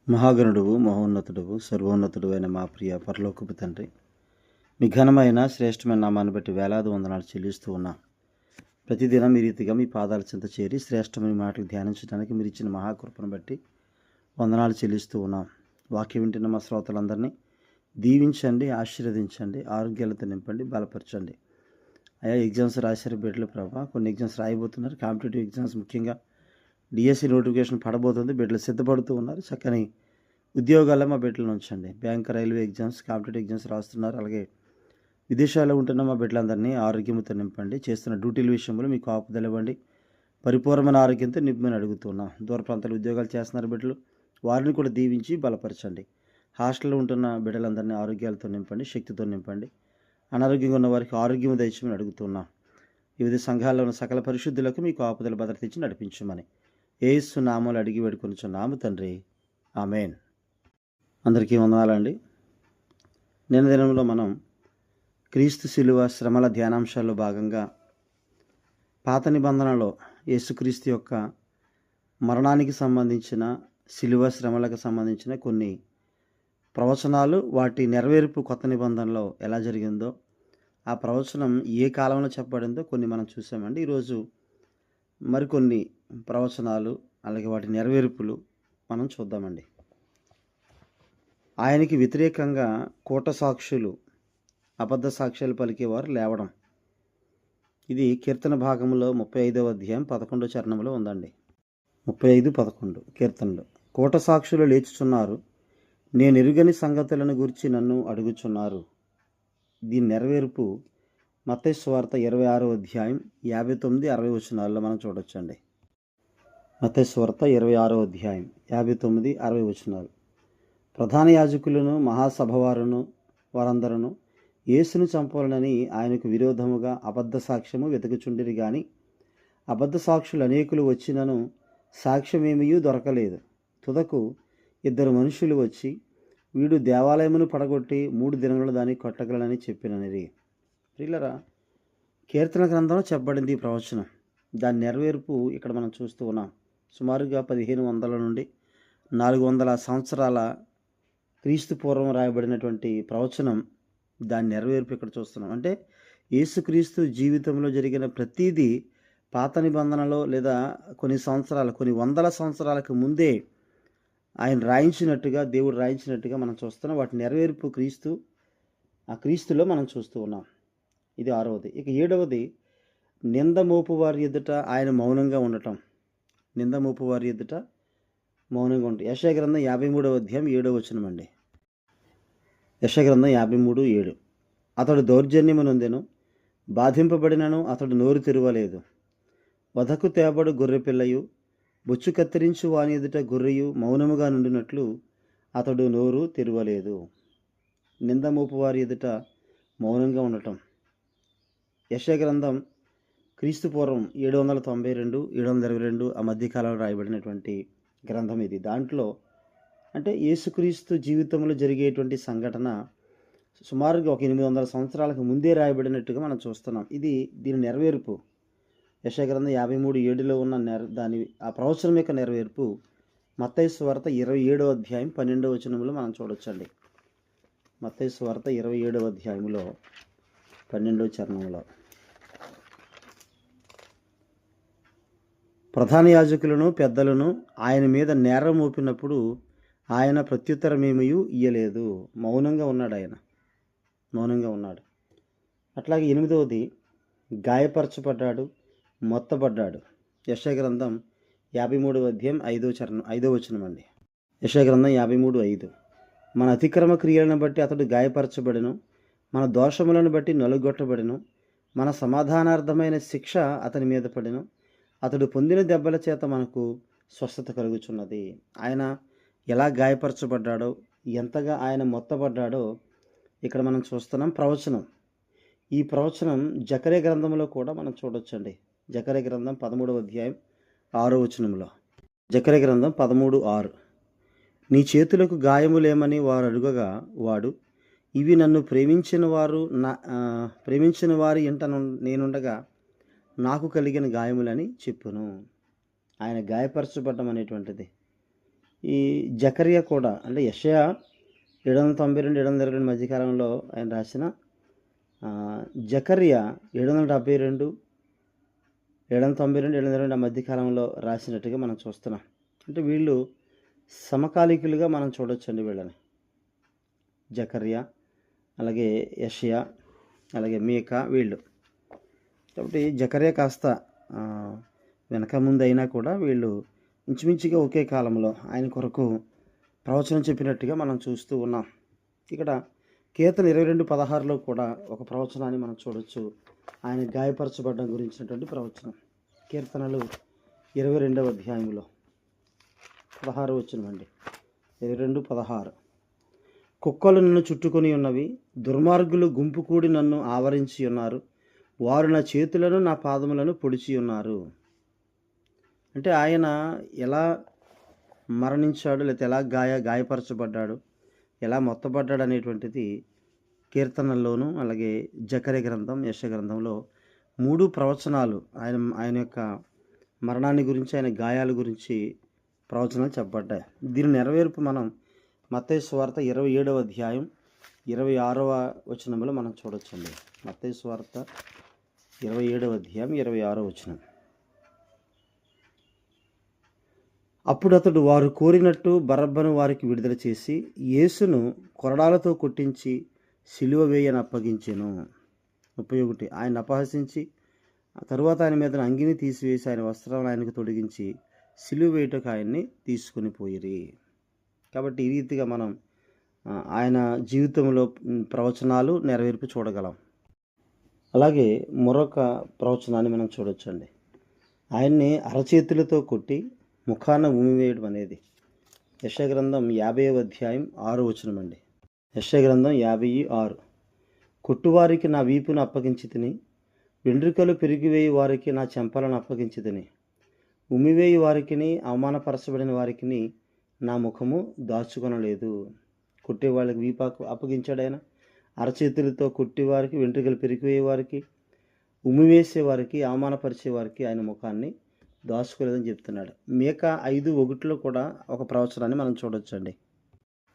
మహాగణుడువు మహోన్నతుడువు సర్వోన్నతుడు అయిన మా ప్రియ పరలోకపు తండ్రి, మీ ఘనమైన శ్రేష్టమైన నామాన్ని బట్టి వేలాది వందనాలు చెల్లిస్తూ ఉన్నాం. ప్రతిదినం ఈ రీతిగా మీ పాదాల చెంత చేరి శ్రేష్టమైన మాటలు ధ్యానించడానికి మీరు ఇచ్చిన మహాకృపను బట్టి వందనాలు చెల్లిస్తూ ఉన్నాం. వాక్యం వింటున్న మా శ్రోతలందరినీ దీవించండి, ఆశీర్వదించండి, ఆరోగ్యాలతో నింపండి, బలపరచండి. అయ్యా, ఎగ్జామ్స్ రాశారు బిడ్డలు ప్రభా, కొన్ని ఎగ్జామ్స్ రాయబోతున్నారు. కాంపిటేటివ్ ఎగ్జామ్స్, ముఖ్యంగా డిఎస్సి నోటిఫికేషన్ పడబోతుంది. బిడ్డలు సిద్ధపడుతూ ఉన్నారు. చక్కని ఉద్యోగాల్లో మా బిడ్డలను ఉంచండి. Bank, railway exams, competitive exams రాస్తున్నారు. అలాగే విదేశాల్లో ఉంటున్న మా బిడ్డలందరినీ ఆరోగ్యంతో నింపండి. చేస్తున్న డ్యూటీల విషయంలో మీకు ఆపుదల ఇవ్వండి. పరిపూర్ణమైన ఆరోగ్యంతో నింపమని అడుగుతున్నాం. దూర ప్రాంతాల్లో ఉద్యోగాలు చేస్తున్నారు బిడ్డలు, వారిని కూడా దీవించి బలపరచండి. హాస్టల్లో ఉంటున్న బిడ్డలందరినీ ఆరోగ్యాలతో నింపండి, శక్తితో నింపండి. అనారోగ్యంగా ఉన్న వారికి ఆరోగ్యం దయచేయమని అడుగుతున్నాం. వివిధ సంఘాల్లో ఉన్న సకల పరిశుద్ధులకు మీకు ఆపుదల భద్రత ఇచ్చి నడిపించమని యేసు నామములో అడిగి వేడుకొనుచున్నాము తండ్రి, ఆమేన్. అందరికీ వందనాలండి. నిన్న దినంలో మనం క్రీస్తు శిలువ శ్రమల ధ్యానాంశాల్లో భాగంగా పాత నిబంధనలో యేసుక్రీస్తు యొక్క మరణానికి సంబంధించిన, శిలువ శ్రమలకు సంబంధించిన కొన్ని ప్రవచనాలు, వాటి నెరవేర్పు కొత్త నిబంధనలో ఎలా జరిగిందో, ఆ ప్రవచనం ఏ కాలంలో చెప్పబడిందో కొన్ని మనం చూసామండి. ఈరోజు మరికొన్ని ప్రవచనాలు, అలాగే వాటి నెరవేర్పులు మనం చూద్దామండి. ఆయనకి వ్యతిరేకంగా కూట సాక్షులు, అబద్ధ సాక్ష్యాలు పలికేవారు లేవడం. ఇది కీర్తన భాగంలో 35వ అధ్యాయం 11వ చరణంలో ఉందండి. 35:11 కీర్తనలు. కూట సాక్షులు లేచుచున్నారు, నేను ఎరుగని సంగతులను గురించి నన్ను అడుగుచున్నారు. దీని నెరవేర్పు మత్తయి సువార్త 26వ అధ్యాయం 59-60 వచనాల్లో మనం చూడొచ్చండి. మత్తయి సువార్త 26వ అధ్యాయం 59-60 వచనాలు. ప్రధాన యాజకులను, మహాసభవారును వారందరూ యేసును చంపాలనని ఆయనకు విరోధముగా అబద్ధ సాక్ష్యము వెతుకుచుండిరి గాని అబద్ధ సాక్షులు అనేకులు వచ్చినను సాక్ష్యమేమీ దొరకలేదు. తుదకు 2 మనుషులు వచ్చి, వీడు దేవాలయమును పడగొట్టి 3 దినములు దాన్ని కొట్టగలనని చెప్పిననిరి. ప్రియులరా, కీర్తన గ్రంథంలో చెప్పబడింది ఈ ప్రవచనం. దాని నెరవేర్పు ఇక్కడ మనం చూస్తూ ఉన్నాం. సుమారుగా 1500 నుండి 400 సంవత్సరాల క్రీస్తు పూర్వం రాయబడినటువంటి ప్రవచనం, దాని నెరవేర్పు ఇక్కడ చూస్తున్నాం. అంటే యేసుక్రీస్తు జీవితంలో జరిగిన ప్రతీదీ పాత నిబంధనలో లేదా కొన్ని సంవత్సరాలు, కొన్ని వందల సంవత్సరాలకు ముందే ఆయన రాయించినట్టుగా, దేవుడు రాయించినట్టుగా మనం చూస్తున్నాం. వాటి నెరవేర్పు ఆ క్రీస్తులో మనం చూస్తూ ఉన్నాం. ఇది 6వది. ఇక 7వది, నింద మోపు వారి ఎదుట ఆయన మౌనంగా ఉండటం. నింద మోపు వారి ఎదుట మౌనంగా ఉండటం. యెషయా గ్రంథం 53వ అధ్యాయం 7వ వచనం అండి. యెషయా గ్రంథం 53:7. అతడు దౌర్జన్యము నొందెను, బాధింపబడినను అతడు నోరు తెరవలేదు. వధకు తేబడు గొర్రెపిల్లయు, బొచ్చు కత్తిరించు వాని ఎదుట గొర్రెయు మౌనముగా నుండినట్లు అతడు నోరు తెరవలేదు. నింద మోపు వారి ఎదుట మౌనంగా ఉండటం. యెషయా గ్రంథం క్రీస్తు పూర్వం 792-722 ఆ మధ్యకాలంలో రాయబడినటువంటి గ్రంథం ఇది. దాంట్లో అంటే యేసుక్రీస్తు జీవితంలో జరిగేటువంటి సంఘటన సుమారుగా ఒక 800 సంవత్సరాలకు ముందే రాయబడినట్టుగా మనం చూస్తున్నాం. దీని నెరవేర్పు యెషయా గ్రంథం 53:7లో ఉన్న ఆ ప్రవచనం యొక్క నెరవేర్పు మత్తయి సువార్త 27వ అధ్యాయం 12వ వచనంలో మనం చూడొచ్చండి. మత్తయి సువార్త 27వ అధ్యాయంలో 12వ చరణంలో, ప్రధాన యాజకులను పెద్దలను ఆయన మీద నేరం మోపినప్పుడు ఆయన ప్రత్యుత్తరమేమీ ఇయ్యలేదు. మౌనంగా ఉన్నాడు. ఆయన మౌనంగా ఉన్నాడు. అట్లాగే 8వది, గాయపరచబడ్డాడు, మొత్తబడ్డాడు. యెషయా గ్రంథం 53వ అధ్యాయం 5వ వచనం అండి. యెషయా గ్రంథం 53:5. మన అతిక్రమ క్రియలను బట్టి అతడు గాయపరచబడెను, మన దోషములను బట్టి నలుగొట్టబడెను, మన సమాధానార్థమైన శిక్ష అతని మీద పడెను, అతడు పొందిన దెబ్బల చేత మనకు స్వస్థత కలుగుచున్నది. ఆయన ఎలా గాయపరచబడ్డాడో, ఎంతగా ఆయన మొత్తబడ్డాడో ఇక్కడ మనం చూస్తున్నాం. ప్రవచనం, ఈ ప్రవచనం జకర్యా గ్రంథంలో కూడా మనం చూడొచ్చండి. జకర్యా గ్రంథం 13వ అధ్యాయం 6వ వచనంలో, జకర్యా గ్రంథం 13:6. నీ చేతులకు గాయములేమని వారు అడుగగా వాడు, ఇవి నన్ను ప్రేమించిన వారి ఇంట నేనుండగా నాకు కలిగిన గాయములని చెప్పును. ఆయన గాయపరచబడ్డం అనేటువంటిది ఈ జకర్యా కూడా అంటే యెషయా 792 722 మధ్యకాలంలో ఆయన రాసిన జకర్యా 772 792 722 మధ్యకాలంలో రాసినట్టుగా మనం చూస్తున్నాం. అంటే వీళ్ళు సమకాలీకులుగా మనం చూడొచ్చండి వీళ్ళని. జకర్యా, అలాగే యెషయా, అలాగే మీకా వీళ్ళు. కాబట్టి జకర్యా కాస్త వెనక ముందు అయినా కూడా వీళ్ళు ఇంచుమించుగా ఒకే కాలంలో ఆయన కొరకు ప్రవచనం చెప్పినట్టుగా మనం చూస్తూ ఉన్నాం. ఇక్కడ కీర్తన 22:16లో కూడా ఒక ప్రవచనాన్ని మనం చూడొచ్చు. ఆయన గాయపరచబడడం గురించినటువంటి ప్రవచనం. కీర్తనలు 22వ అధ్యాయంలో 16 వచనమండి. 22:16 కుక్కలు నన్ను చుట్టుకొని ఉన్నవి, దుర్మార్గులు గుంపు కూడి నన్ను ఆవరించి ఉన్నారు, వారు నా చేతులను నా పాదములను పొడిచి ఉన్నారు. అంటే ఆయన ఎలా మరణించాడు, లేకపోతే ఎలా గాయపరచబడ్డాడు, ఎలా మొత్తబడ్డాడు అనేటువంటిది కీర్తనల్లోనూ అలాగే జకర్యా గ్రంథం, యెషయా గ్రంథంలో 3 ప్రవచనాలు ఆయన యొక్క మరణాన్ని గురించి, ఆయన గాయాల గురించి ప్రవచనాలు చెప్పబడ్డాయి. దీని నెరవేర్పు మనం మత్తయి సువార్త 27వ అధ్యాయం 26వ వచనంలో మనం చూడొచ్చండి. మత్తయి సువార్త 27వ అధ్యాయం 26వ వచనం. అప్పుడు అతడు వారు కోరినట్టు బరబ్బను వారికి విడుదల చేసి యేసును కొరడాలతో కొట్టించి సిలువ వేయని అప్పగించెను. 31 ఆయన అపహసించి తరువాత ఆయన మీద అంగిని తీసివేసి ఆయన వస్త్రాలను ఆయనకు తొడిగించి సిలువ వేయటకు ఆయన్ని తీసుకుని పోయిరి. కాబట్టి ఈ రీతిగా మనం ఆయన జీవితంలో ప్రవచనాలు నెరవేర్పు చూడగలం. అలాగే మరొక ప్రవచనాన్ని మనం చూడొచ్చండి. ఆయన్ని అరచేతులతో కొట్టి ముఖాన ఉమివేయడం అనేది యెషయా గ్రంథం 50వ అధ్యాయం 6వ వచనం అండి. యెషయా గ్రంథం 50:6 కొట్టువారికి నా వీపును అప్పగించి తిని, వెండ్రుకలు పెరిగివేయి వారికి నా చెంపలను అప్పగించి తిని, ఉమ్మివేయి వారికిని అవమానపరచబడిన వారికిని నా ముఖము దాచుకొనలేదు. కొట్టే వాళ్ళకి వీపాకు అప్పగించాడు ఆయన. అరచేతులతో కొట్టి వారికి, వెంట్రుకలు పెరిగివేయ వారికి, ఉమ్మివేసే వారికి, అవమానపరిచే వారికి ఆయన ముఖాన్ని దాచుకోలేదని చెప్తున్నాడు. మీకా 5:1లో కూడా ఒక ప్రవచనాన్ని మనం చూడొచ్చండి.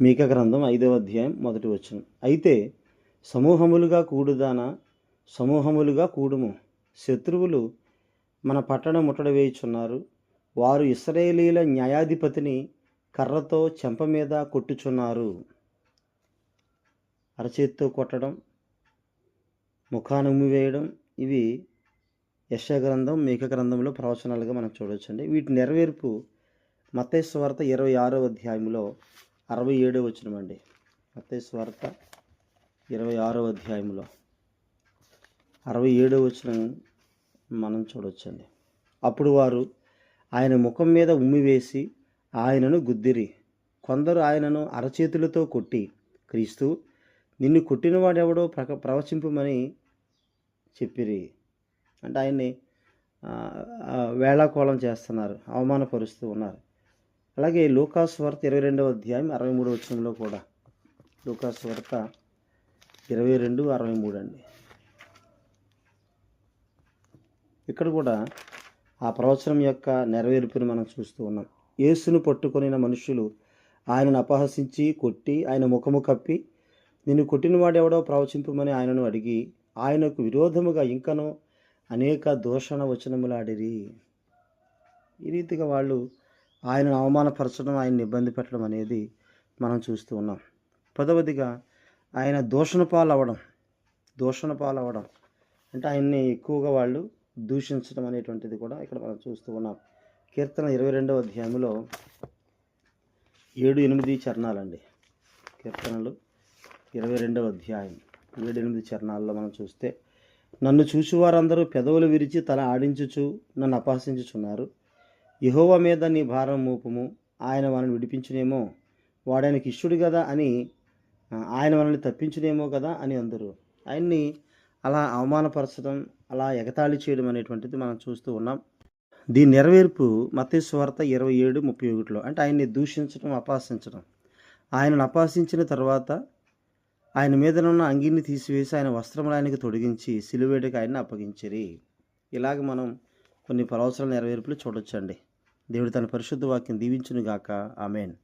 మీకా గ్రంథం 5వ అధ్యాయం 1వ వచనం. అయితే సమూహములుగా కూడుదానా, సమూహములుగా కూడుము, శత్రువులు మన పట్టణం ముట్టడి వేయుచున్నారు, వారు ఇశ్రాయేలీయుల న్యాయాధిపతిని కర్రతో చెంప మీద కొట్టుచున్నారు. అరచేతితో కొట్టడం, ముఖాన్ని ఉమ్మివేయడం ఇవి యెషయా గ్రంథం, మీకా గ్రంథంలో ప్రవచనాలుగా మనం చూడవచ్చండి. వీటి నెరవేర్పు మత్తయి సువార్త 26వ అధ్యాయంలో 67వ వచనం అండి. మత్తయి సువార్త 26వ అధ్యాయంలో 67వ వచనం మనం చూడవచ్చండి. అప్పుడు వారు ఆయన ముఖం మీద ఉమ్మివేసి ఆయనను గుద్దిరి. కొందరు ఆయనను అరచేతులతో కొట్టి, క్రీస్తు నిన్ను కొట్టినవాడెవడో ప్రవచింపమని చెప్పిరి. అంటే ఆయన్ని వేళాకోళం చేస్తున్నారు, అవమానపరుస్తూ ఉన్నారు. అలాగే లూకాసు వార్త 22వ అధ్యాయం 63వ వచనంలో కూడా, లూకాసు వార్త 22:63 అండి. ఇక్కడ కూడా ఆ ప్రవచనం యొక్క నెరవేర్పుని మనం చూస్తూ ఉన్నాం. యేసును పట్టుకొనిన మనుషులు ఆయనను అపహసించి కొట్టి ఆయన ముఖము కప్పి, నిన్ను కొట్టినవాడెవడో ప్రవచింపమని ఆయనను అడిగి ఆయనకు విరోధముగా ఇంకనూ అనేక దూషణ వచనములాడిరి. ఈ రీతిగా వాళ్ళు ఆయనను అవమానపరచడం, ఆయన్ని ఇబ్బంది పెట్టడం అనేది మనం చూస్తూ ఉన్నాం. పదవదిగా ఆయన దూషణ పాలవడం అంటే ఆయన్ని ఎక్కువగా వాళ్ళు దూషించడం అనేటువంటిది కూడా ఇక్కడ మనం చూస్తూ ఉన్నాం. కీర్తన 22వ అధ్యాయంలో 7-8 చరణాలండి. కీర్తనలు 22వ అధ్యాయం 7-8 చరణాల్లో మనం చూస్తే, నన్ను చూచువారందరూ పెదవులు విరిచి తల ఆడించుచు నన్ను అపహసించుచున్నారు. యెహోవా మీద నీ భారం మోపుము, ఆయన మనల్ని విడిపించునేమో, వాడాయనకి ఇష్టుడు కదా అని, ఆయన మనల్ని తప్పించునేమో కదా అని అందరూ ఆయన్ని అలా అవమానపరచడం, అలా ఎగతాళి చేయడం అనేటువంటిది మనం చూస్తూ ఉన్నాం. దీని నెరవేర్పు మత్తయి సువార్త 27:31లో, అంటే ఆయన్ని దూషించడం, అపహసించడం. ఆయనను అపహసించిన తర్వాత ఆయన మీదనున్న అంగిని తీసివేసి ఆయన వస్త్రములు ఆయనకు తొడిగించి సిలువేటకు ఆయన్ని అప్పగించిరి. ఇలాగ మనం కొన్ని ప్రవచనాల నెరవేర్పులు చూడొచ్చండి. దేవుడు తన పరిశుద్ధ వాక్యం దీవించునుగాక. ఆమేన్.